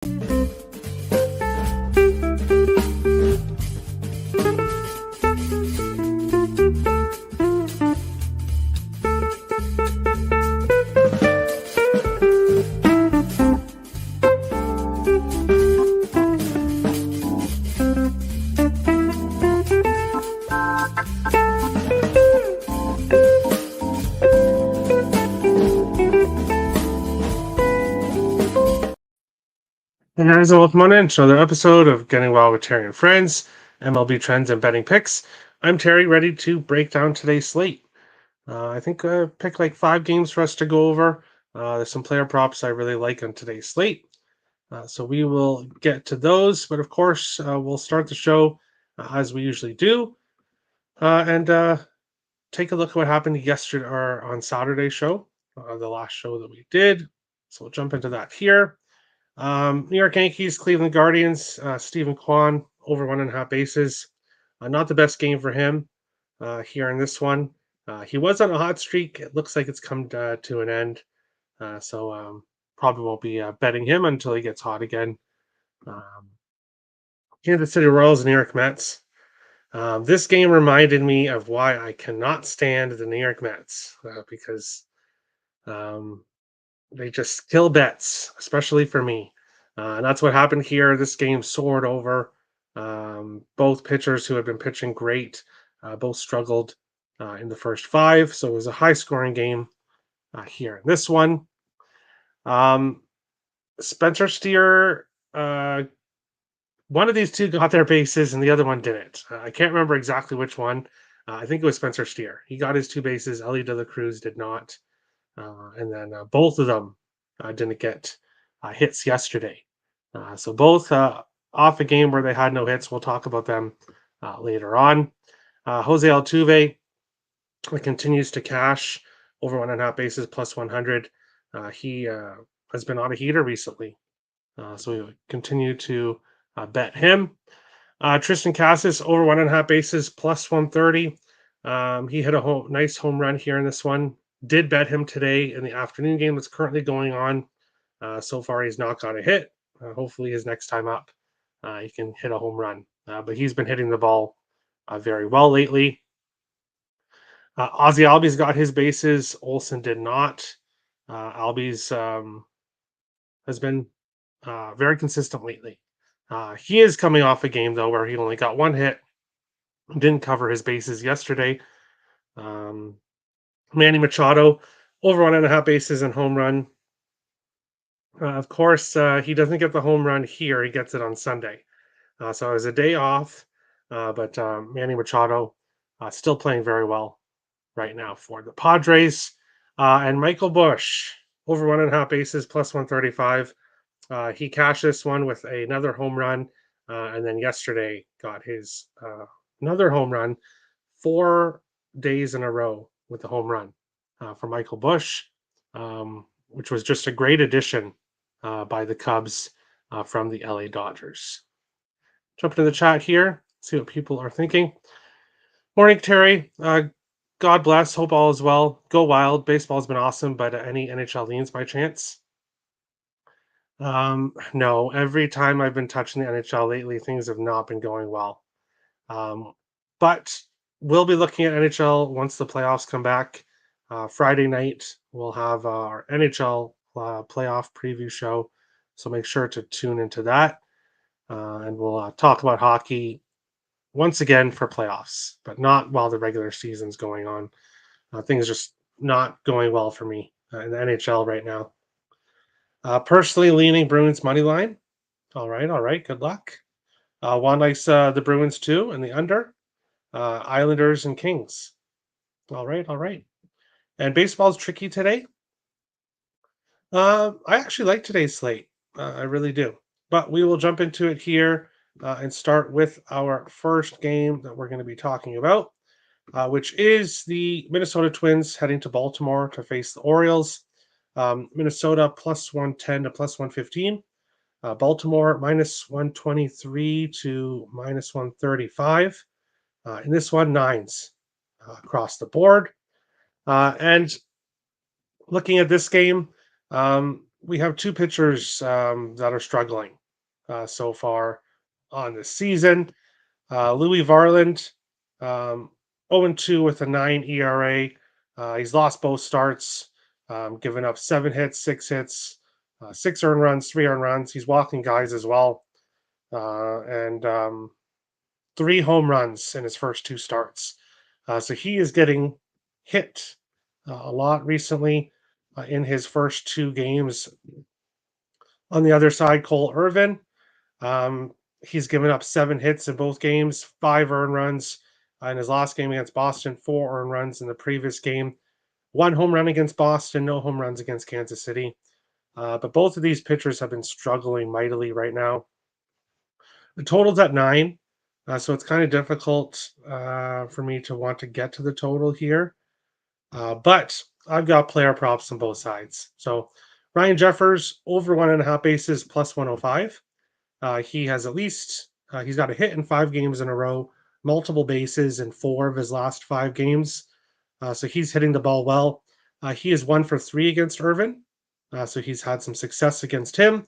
Hey guys, and welcome on in to another episode of Getting Wild with Terry and Friends, MLB trends and betting picks. I'm Terry, ready to break down today's slate. I think I picked like 5 games for us to go over. There's some player props I really like on today's slate. So we will get to those, but of course, we'll start the show as we usually do and take a look at what happened yesterday or on Saturday's show, the last show that we did. So we'll jump into that here. New York Yankees, Cleveland Guardians, Stephen Kwan over 1.5 bases. Not the best game for him here in this one. He was on a hot streak. It looks like it's come to an end. So probably won't be betting him until he gets hot again. Kansas City Royals, New York Mets. This game reminded me of why I cannot stand the New York Mets because they just kill bets, especially for me. And that's what happened here. This game soared over. Both pitchers who had been pitching great both struggled in the first 5. So it was a high-scoring game here in this one. Spencer Steer, one of these two got their bases and the other one didn't. I can't remember exactly which one. I think it was Spencer Steer. He got his 2 bases. Ellie De La Cruz did not. And then both of them didn't get hits yesterday. So both off a game where they had no hits. We'll talk about them later on. Jose Altuve continues to cash over 1.5 bases plus 100. He has been on a heater recently. So we continue to bet him. Tristan Casas over 1.5 bases plus 130. He hit a nice home run here in this one. Did bet him today in the afternoon game that's currently going on. So far, he's not got a hit. Hopefully, his next time up, he can hit a home run. But he's been hitting the ball very well lately. Ozzie Albies got his bases. Olsen did not. Albies has been very consistent lately. He is coming off a game, though, where he only got 1 hit. Didn't cover his bases yesterday. Manny Machado over 1.5 bases and home run. Of course, he doesn't get the home run here. He gets it on Sunday. So it was a day off, but Manny Machado still playing very well right now for the Padres. And Michael Busch over 1.5 bases plus 135. He cashed this one with another home run. And then yesterday got his another home run 4 days in a row with the home run for Michael Busch, which was just a great addition by the Cubs from the LA Dodgers. Jump into the chat here, see what people are thinking. Morning, Terry. God bless. Hope all is well. Go Wild. Baseball's been awesome, but any NHL leans by chance? No. Every time I've been touching the NHL lately, things have not been going well. But we'll be looking at NHL once the playoffs come back. Friday night, we'll have our NHL playoff preview show. So make sure to tune into that. And we'll talk about hockey once again for playoffs, but not while the regular season's going on. Things are just not going well for me in the NHL right now. Personally leaning Bruins money line. All right. Good luck. Juan likes the Bruins too and the under. Islanders and Kings. All right. And baseball's tricky today. I actually like today's slate. I really do. But we will jump into it here and start with our first game that we're going to be talking about, which is the Minnesota Twins heading to Baltimore to face the Orioles. Minnesota plus 110 to plus 115. Baltimore minus 123 to minus 135. In this one, 9s across the board. And looking at this game, we have two pitchers that are struggling so far on the season. Louis Varland, um, 0-2 with a 9 ERA. He's lost both starts, giving up 7 hits, 6 hits, 6 earned runs, 3 earned runs. He's walking guys as well, and 3 home runs in his first 2 starts. So he is getting hit a lot recently in his first 2 games. On the other side, Cole Irvin, he's given up 7 hits in both games, 5 earned runs in his last game against Boston, 4 earned runs in the previous game, 1 home run against Boston, no home runs against Kansas City. But both of these pitchers have been struggling mightily right now. The total's at 9, so it's kind of difficult for me to want to get to the total here. But I've got player props on both sides. So Ryan Jeffers over 1.5 bases plus 105. He has at least he's got a hit in 5 games in a row, multiple bases in 4 of his last 5 games. So he's hitting the ball well. He is 1 for 3 against Irvin, so he's had some success against him.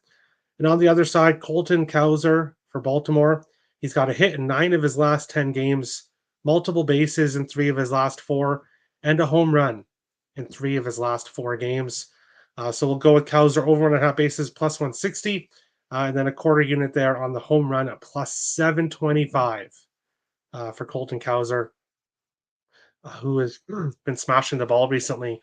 And on the other side, Colton Cowser for Baltimore. He's got a hit in 9 of his last 10 games, multiple bases in 3 of his last 4, and a home run in 3 of his last 4 games. So we'll go with Cowser over 1.5 bases plus 160, and then a quarter unit there on the home run at plus 725 for Colton Cowser, who has been smashing the ball recently.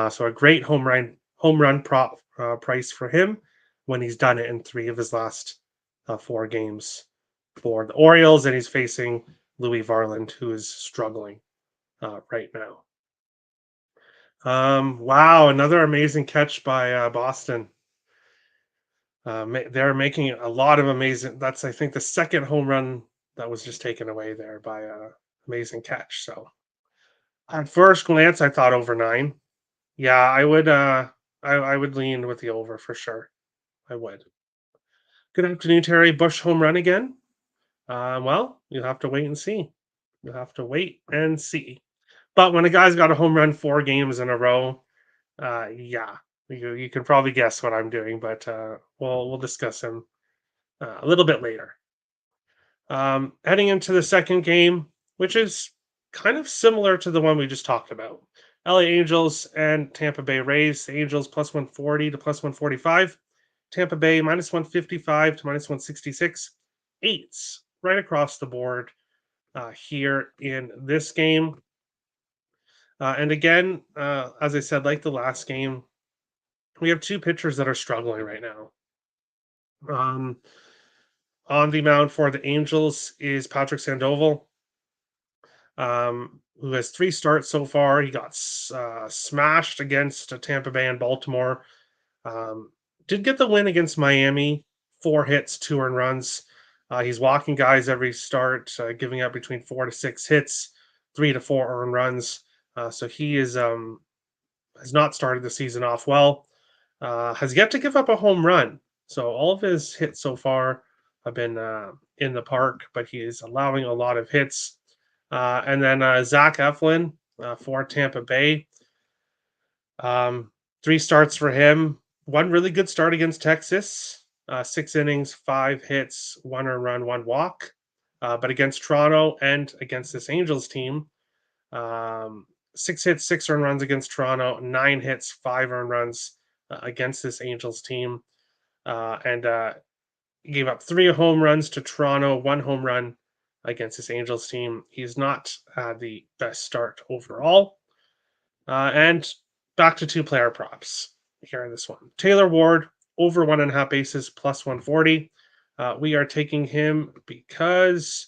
So a great home run prop price for him when he's done it in 3 of his last 4 games for the Orioles, and he's facing Louis Varland, who is struggling right now. Wow, another amazing catch by Boston. They're making a lot of amazing. That's, I think, the second home run that was just taken away there by a amazing catch. So at first glance, I thought over 9. Yeah, I would. I would lean with the over for sure. I would. Good afternoon, Terry. Bush home run again. Well, you'll have to wait and see. You'll have to wait and see. But when a guy's got a home run 4 games in a row, yeah, you can probably guess what I'm doing. But we'll discuss him a little bit later. Heading into the second game, which is kind of similar to the one we just talked about. LA Angels and Tampa Bay Rays. The Angels plus 140 to plus 145. Tampa Bay minus 155 to minus 166. Eights right across the board here in this game. And again, as I said, like the last game, we have two pitchers that are struggling right now. On the mound for the Angels is Patrick Sandoval, who has 3 starts so far. He got smashed against Tampa Bay and Baltimore. Did get the win against Miami, 4 hits, 2 earned runs. He's walking guys every start, giving up between 4 to 6 hits, 3 to 4 earned runs. So he has not started the season off well. Has yet to give up a home run. So all of his hits so far have been in the park, but he is allowing a lot of hits. And then Zach Eflin for Tampa Bay. 3 starts for him. One really good start against Texas. 6 innings, 5 hits, 1 earned run, 1 walk. But against Toronto and against this Angels team, 6 hits, 6 earned runs against Toronto, 9 hits, 5 earned runs against this Angels team. And gave up 3 home runs to Toronto, 1 home run against this Angels team. He's not had the best start overall. And back to 2 player props here in this one. Taylor Ward over 1.5 bases plus 140. We are taking him because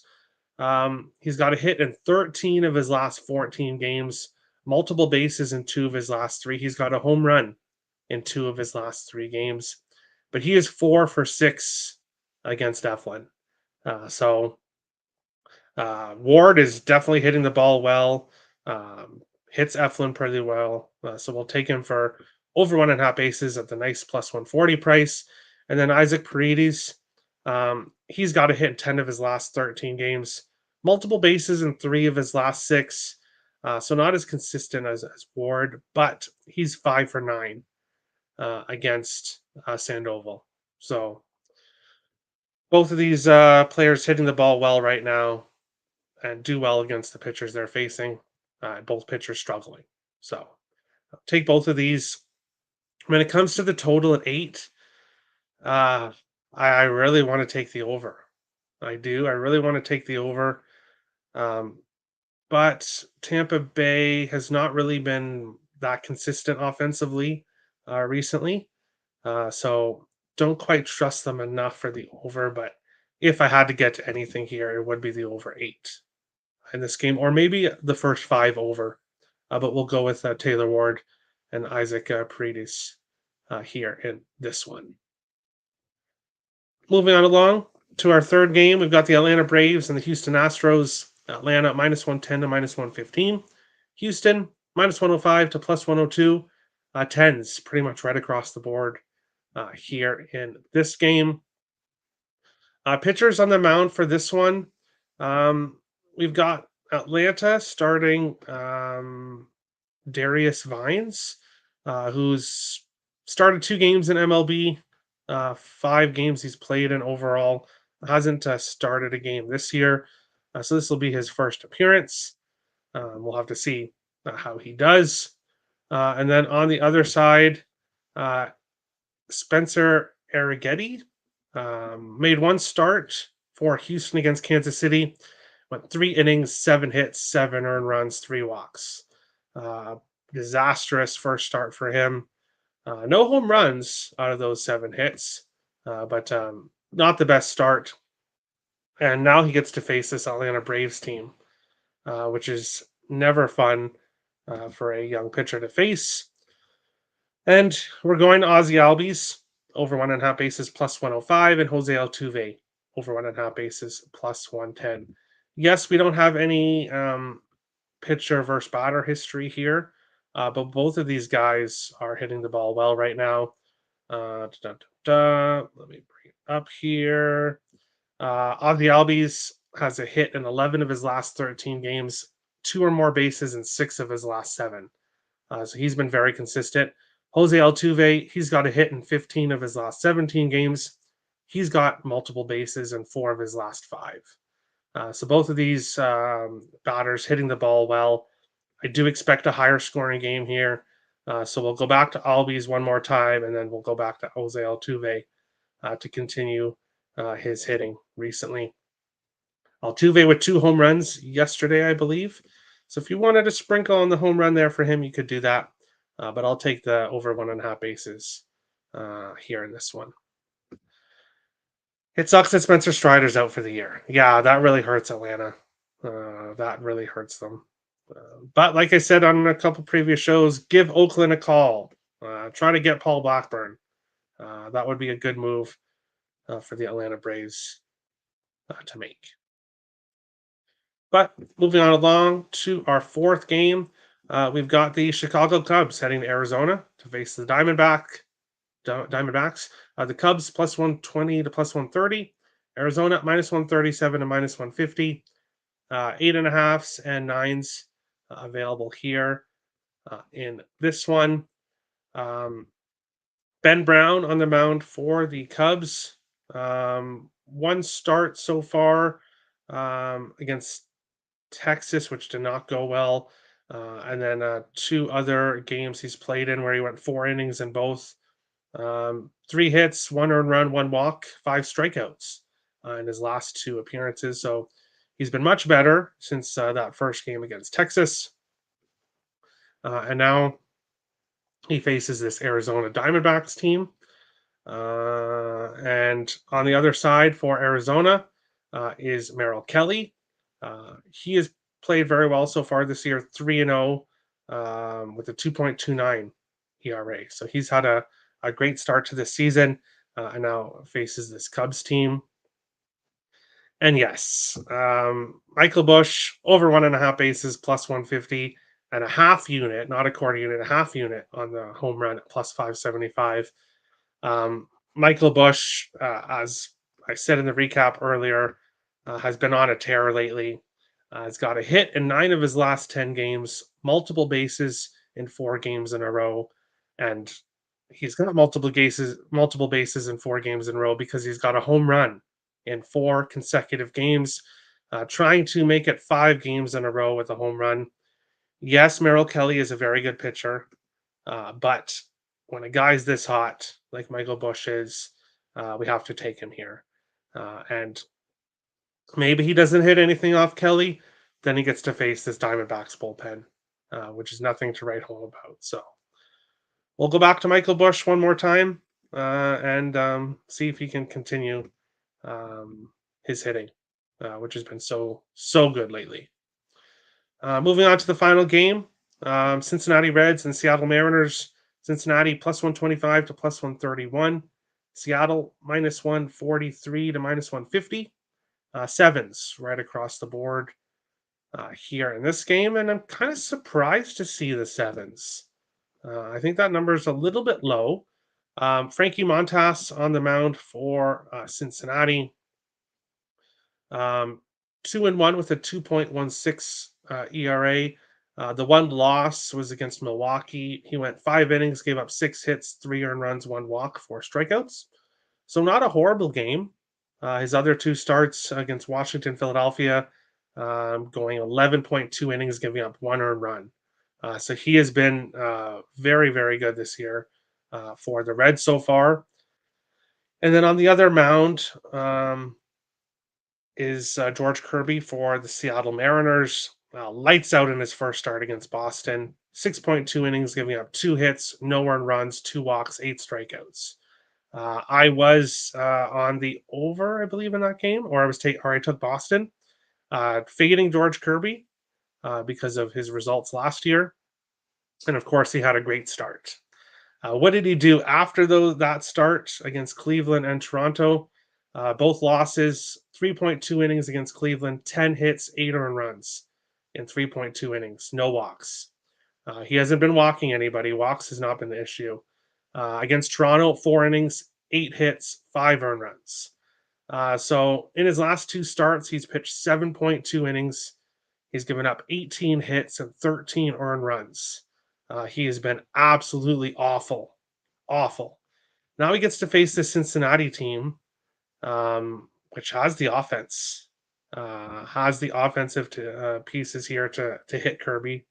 he's got a hit in 13 of his last 14 games, multiple bases in 2 of his last 3. He's got a home run in 2 of his last 3 games, but he is 4 for 6 against Eflin. So Ward is definitely hitting the ball well, hits Eflin pretty well. So we'll take him for over 1.5 bases at the nice plus 140 price. And then Isaac Paredes, he's got a hit in 10 of his last 13 games, multiple bases in 3 of his last 6. So not as consistent as Ward, but he's 5 for 9 against Sandoval. So both of these players hitting the ball well right now and do well against the pitchers they're facing. Both pitchers struggling. So take both of these. When it comes to the total at 8, I really want to take the over. I do. I really want to take the over. Um, but Tampa Bay has not really been that consistent offensively recently. So don't quite trust them enough for the over. But if I had to get to anything here, it would be the over 8 in this game, or maybe the first 5 over. But we'll go with Taylor Ward and Isaac Paredes here in this one. Moving on along to our third game, we've got the Atlanta Braves and the Houston Astros. Atlanta minus 110 to minus 115. Houston minus 105 to plus 102. Tens pretty much right across the board here in this game. Pitchers on the mound for this one. We've got Atlanta starting Darius Vines, who's started 2 games in MLB, 5 games he's played in overall. Hasn't started a game this year, so this will be his first appearance. We'll have to see how he does. And then on the other side, Spencer Arrighetti made 1 start for Houston against Kansas City. Went 3 innings, 7 hits, 7 earned runs, 3 walks. Disastrous first start for him. No home runs out of those 7 hits, but not the best start. And now he gets to face this Atlanta Braves team, which is never fun for a young pitcher to face. And we're going to Ozzy Albies over 1.5 bases plus 105, and Jose Altuve over 1.5 bases plus 110. Yes, we don't have any pitcher versus batter history here, but both of these guys are hitting the ball well right now. Let me bring it up here. Ozzy Albies has a hit in 11 of his last 13 games, 2 or more bases in 6 of his last 7. So he's been very consistent. Jose Altuve, he's got a hit in 15 of his last 17 games. He's got multiple bases in 4 of his last 5. So both of these batters hitting the ball well. I do expect a higher scoring game here. So we'll go back to Albies one more time, and then we'll go back to Jose Altuve to continue his hitting recently. Altuve with 2 home runs yesterday, I believe. So if you wanted to sprinkle on the home run there for him, you could do that. But I'll take the over 1.5 bases here in this one. It sucks that Spencer Strider's out for the year. Yeah, that really hurts Atlanta. That really hurts them. But like I said on a couple previous shows, give Oakland a call. Try to get Paul Blackburn. That would be a good move for the Atlanta Braves to make. But moving on along to our fourth game, we've got the Chicago Cubs heading to Arizona to face the Diamondbacks. The Cubs plus 120 to plus 130. Arizona minus 137 to minus 150. 8.5s and 9s available here in this one. Ben Brown on the mound for the Cubs. 1 start so far against Texas, which did not go well. And then 2 other games he's played in where he went 4 innings in both. 3 hits, 1 earned run, 1 walk, 5 strikeouts in his last 2 appearances. So he's been much better since that first game against Texas. And now he faces this Arizona Diamondbacks team. And on the other side for Arizona is Merrill Kelly. He has played very well so far this year, 3-0 with a 2.29 ERA. So he's had a great start to this season and now faces this Cubs team. And yes, Michael Busch over 1.5 bases plus 150 and a half unit, not a quarter unit, a half unit on the home run at plus 575. Michael Busch, as I said in the recap earlier, has been on a tear lately. He's got a hit in 9 of his last 10 games, multiple bases in 4 games in a row, and He's got multiple bases in 4 games in a row because he's got a home run in 4 consecutive games, trying to make it 5 games in a row with a home run. Yes, Merrill Kelly is a very good pitcher, but when a guy's this hot, like Michael Bush is, we have to take him here. And maybe he doesn't hit anything off Kelly, then he gets to face this Diamondbacks bullpen, which is nothing to write home about. So we'll go back to Michael Bush one more time and see if he can continue his hitting, which has been so good lately. Moving on to the final game, Cincinnati Reds and Seattle Mariners. Cincinnati plus 125 to plus 131. Seattle minus 143 to minus 150. Sevens right across the board here in this game, and I'm kind of surprised to see the sevens. I think that number is a little bit low. Frankie Montas on the mound for Cincinnati. 2-1 with a 2.16 ERA. The one loss was against Milwaukee. He went 5 innings, gave up 6 hits, 3 earned runs, 1 walk, 4 strikeouts. So not a horrible game. His other 2 starts against Washington, Philadelphia, going 11.2 innings, giving up 1 earned run. So he has been very, very good this year for the Reds so far. And then on the other mound is George Kirby for the Seattle Mariners. Lights out in his first start against Boston. 6.2 innings, giving up 2 hits, no earned runs, 2 walks, 8 strikeouts. I was on the over, I believe, in that game, or I took Boston, fading George Kirby because of his results last year, and of course, he had a great start. What did he do after that start against Cleveland and Toronto? Both losses, 3.2 innings against Cleveland, 10 hits, 8 earned runs in 3.2 innings, no walks. He hasn't been walking anybody. Walks has not been the issue. Against Toronto, 4 innings, 8 hits, 5 earned runs. So in his last 2 starts, he's pitched 7.2 innings. He's given up 18 hits and 13 earned runs. He has been absolutely awful, awful. Now he gets to face the Cincinnati team, which has the offense, has the offensive pieces here to hit Kirby.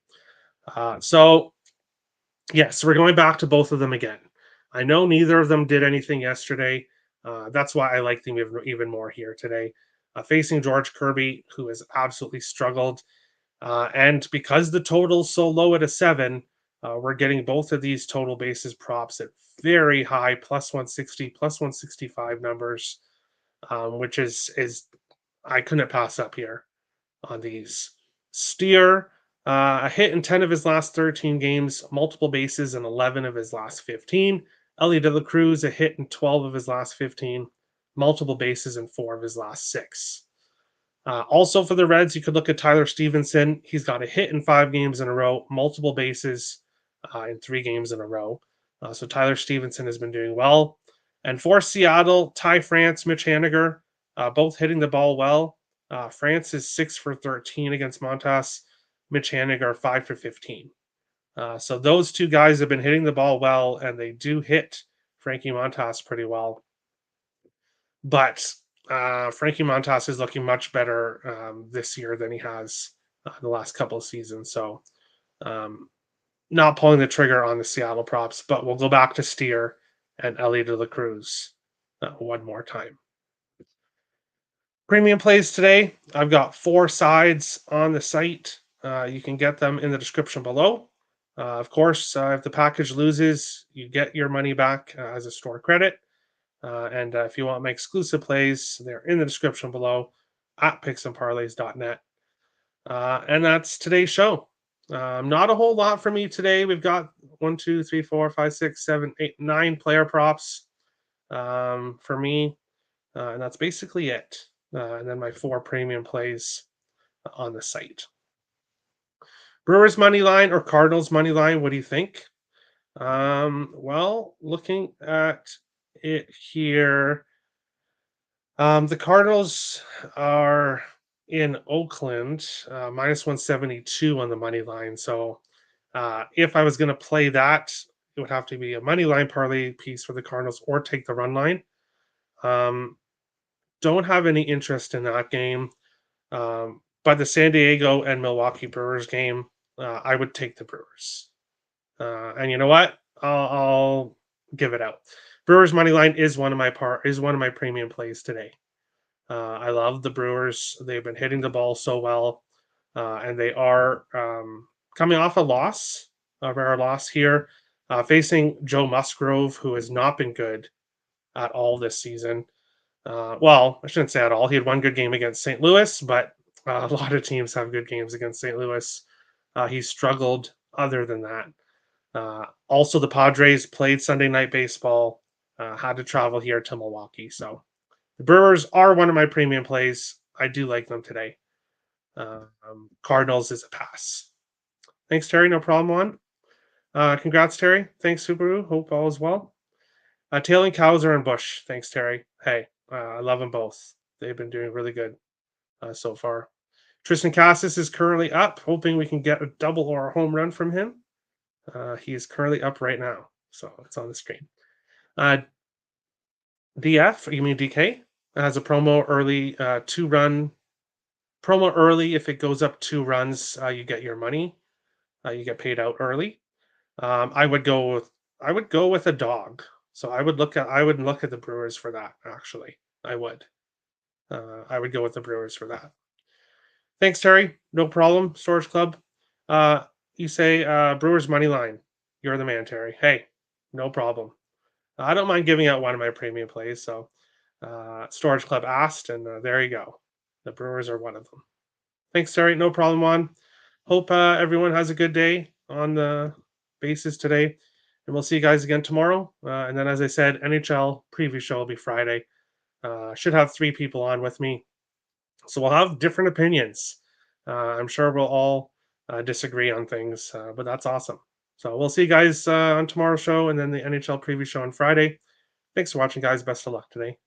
So, yes, we're going back to both of them again. I know neither of them did anything yesterday. That's why I like them even more here today. Facing George Kirby, who has absolutely struggled. And because the total's so low at a 7, we're getting both of these total bases props at very high plus 160, plus 165 numbers, which is I couldn't pass up here on these. Steer, a hit in 10 of his last 13 games, multiple bases in 11 of his last 15. Ellie De La Cruz, a hit in 12 of his last 15, multiple bases in 4 of his last 6. Also for the Reds, you could look at Tyler Stevenson. He's got a hit in 5 games in a row, multiple bases in 3 games in a row. So Tyler Stevenson has been doing well. And for Seattle, Ty France, Mitch Haniger, both hitting the ball well. France is 6 for 13 against Montas. Mitch Haniger 5 for 15. So those 2 guys have been hitting the ball well, and they do hit Frankie Montas pretty well. But Frankie Montas is looking much better this year than he has the last couple of seasons. So not pulling the trigger on the Seattle props, but we'll go back to Steer and Ellie De La Cruz one more time. Premium plays today. I've got 4 sides on the site. You can get them in the description below. Of course, if the package loses, you get your money back as a store credit. And if you want my exclusive plays, they're in the description below at picksandparlays.net. And that's today's show. Not a whole lot for me today. We've got 1, 2, 3, 4, 5, 6, 7, 8, 9 player props for me. And that's basically it. And then my 4 premium plays on the site. Brewers money line or Cardinals money line, what do you think? Well, looking at it here, the Cardinals are in Oakland, minus 172 on the money line. So if I was going to play that, it would have to be a money line parlay piece for the Cardinals or take the run line. Um, don't have any interest in that game. But the San Diego and Milwaukee Brewers game, I would take the Brewers. And you know what? I'll give it out. Brewers money line is one of my premium plays today. I love the Brewers. They've been hitting the ball so well, and they are coming off a rare loss here, facing Joe Musgrove, who has not been good at all this season. Well, I shouldn't say at all. He had one good game against St. Louis, but a lot of teams have good games against St. Louis. He struggled other than that. Also, the Padres played Sunday Night Baseball, had to travel here to Milwaukee. So the Brewers are one of my premium plays. I do like them today. Cardinals is a pass. Thanks, Terry. No problem on. Congrats, Terry. Thanks, Subaru. Hope all is well. Tailing Cows are in Bush. Thanks, Terry. Hey, I love them both. They've been doing really good so far. Tristan Cassis is currently up, hoping we can get a double or a home run from him. He is currently up right now, so it's on the screen. DF, you mean DK, has a promo early, 2-run promo early. If it goes up 2 runs, you get your money. You get paid out early. I would go with a dog. So I would look at the Brewers for that. Actually, I would. I would go with the Brewers for that. Thanks, Terry. No problem. Storage Club. You say Brewers money line. You're the man, Terry. Hey, no problem. I don't mind giving out one of my premium plays. So Storage Club asked, and there you go. The Brewers are one of them. Thanks, Terry. No problem, Juan. Hope everyone has a good day on the bases today. And we'll see you guys again tomorrow. And then, as I said, NHL preview show will be Friday. Should have 3 people on with me. So we'll have different opinions. I'm sure we'll all disagree on things, but that's awesome. So we'll see you guys on tomorrow's show and then the NHL preview show on Friday. Thanks for watching, guys. Best of luck today.